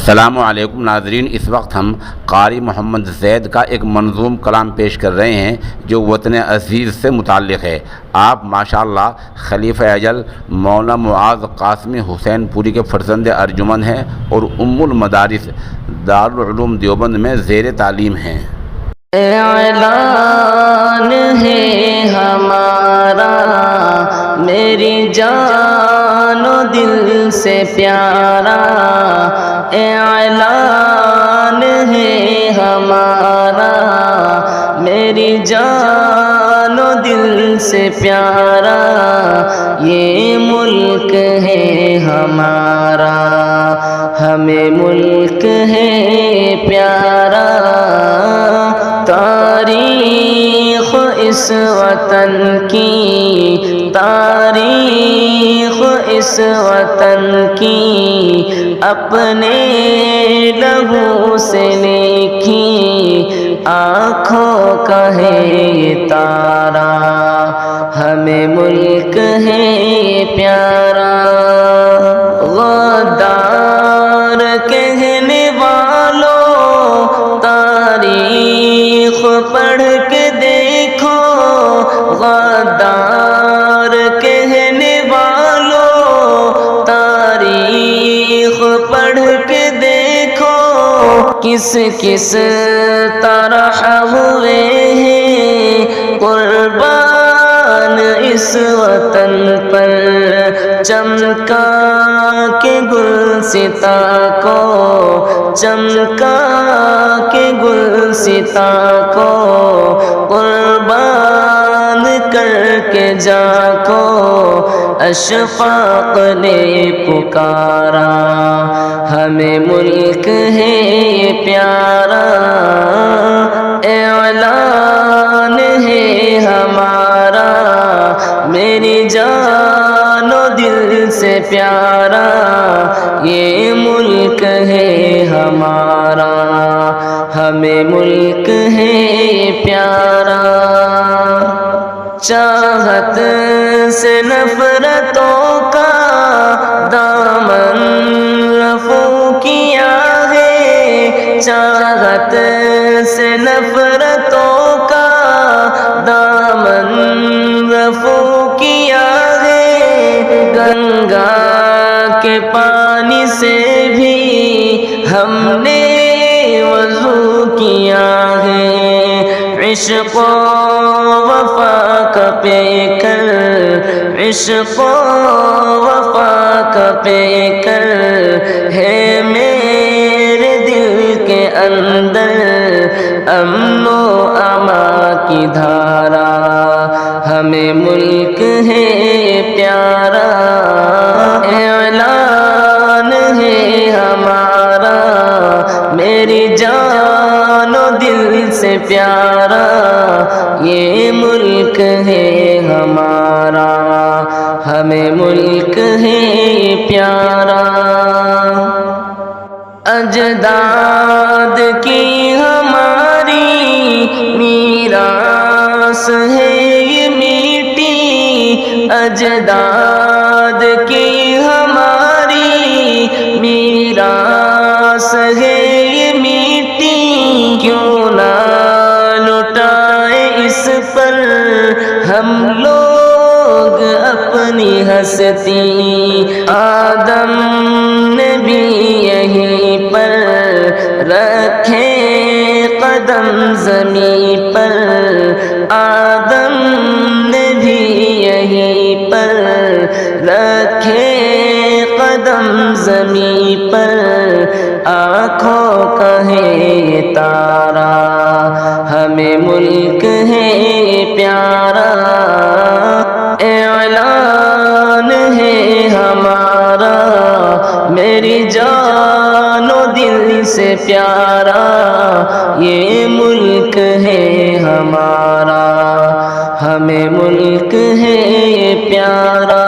السلام علیکم ناظرین، اس وقت ہم قاری محمد زید کا ایک منظوم کلام پیش کر رہے ہیں جو وطن عزیز سے متعلق ہے۔ آپ ماشاءاللہ خلیفہ اجل مولانا معاذ قاسمی حسین پوری کے فرزند ارجمند ہیں اور ام المدارس دارالعلوم دیوبند میں زیر تعلیم ہیں۔ اعلان ہے ہمارا میری جان و دل سے پیارا، اعلان ہے ہمارا میری جان و دل سے پیارا، یہ ملک ہے ہمارا ہمیں ملک ہے پیارا، تاریخ اس وطن کی تاریخ اس وطن کی اپنے لہو سے لکھی، آنکھوں کا ہے یہ تارا، ہمیں ملک ہے پیارا۔ غدار کہنے والوں تاریخ پڑھ کے دیکھو، غدار کہنے والوں تاریخ پڑھ کے دیکھو، کس کس طرح ہوئے ہیں قربان اس وطن پر، چمکا کے گلستہ کو چمکا کے گلستہ کو قربان کر کے جا کو اشفاق نے پکارا، ہمیں ملک ہے پیارا، اعلان ہے ہمارا میری جان و دل سے پیارا، یہ ملک ہے ہمارا ہمیں ملک ہے پیارا۔ چاہت سے نفرتوں کا دامن رفو کیا ہے، چاہت سے نفرتوں کا دامن رفو کیا ہے، گنگا کے پانی سے بھی ہم نے وضو کیا ہے، عشق و وفا کا پیکر عشق و وفا کا پیکر ہے میرے دل کے اندر، امن و امان کی دھارا، ہمیں ملک ہے پیارا، اعلان ہے ہمارا میری جان و دل سے پیارا، یہ ملک ہے ہمارا ہمیں ملک ہے پیارا۔ اجداد کی ہماری میراث ہے یہ میٹھی، اجداد کی ہماری میراث ہے یہ میٹھی، کیوں نہ لٹائے اس پر ہم لوگ اپنی ہستی، آدم نے بھی یہیں پر رکھے قدم زمین پر، آدم نے بھی یہیں پر رکھے قدم زمین پر، آنکھوں کا ہے تارا، ہمیں ملک ہے پیارا، اعلان ہے ہمارا میری جان و دل سے پیارا، یہ ملک ہے ہمارا ہمیں ملک ہے پیارا۔